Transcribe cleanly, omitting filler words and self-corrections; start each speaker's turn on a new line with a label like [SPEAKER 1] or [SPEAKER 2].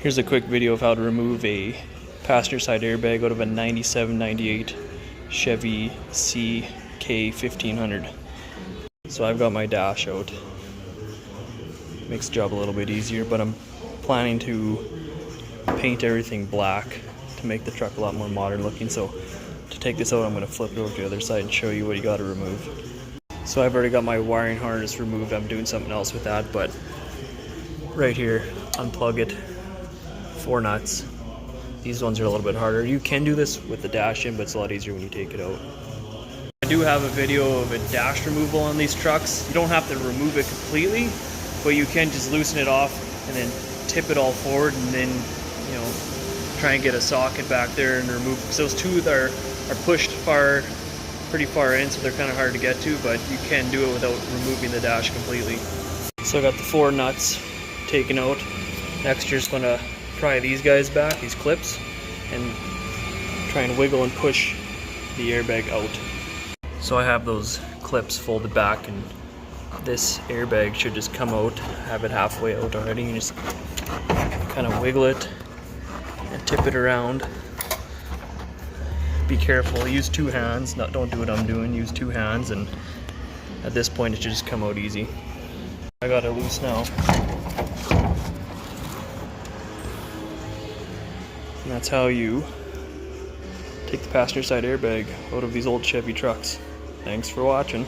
[SPEAKER 1] Here's a quick video of how to remove a passenger side airbag out of a 97-98 Chevy K1500. So I've got my dash out. Makes the job a little bit easier, but I'm planning to paint everything black to make the truck a lot more modern looking. So to take this out, I'm going to flip it over to the other side and show you what you got to remove. So I've already got my wiring harness removed. I'm doing something else with that, but right here, unplug it. 4 nuts. These ones are a little bit harder. You can do this with the dash in, but it's a lot easier when you take it out. I do have a video of a dash removal on these trucks. You don't have to remove it completely, but you can just loosen it off and then tip it all forward, and then, you know, try and get a socket back there and remove, because those two are pushed pretty far in, so they're kind of hard to get to, but you can do it without removing the dash completely. So I got the 4 nuts taken out. Next, you're just going to pry these guys back, these clips, and try and wiggle and push the airbag out. So I have those clips folded back, and this airbag should just come out. Have it halfway out already. You just kind of wiggle it and tip it around. Be careful, use 2 hands, don't do what I'm doing, use 2 hands, and at this point it should just come out easy. I got it loose now. And that's how you take the passenger side airbag out of these old Chevy trucks. Thanks for watching.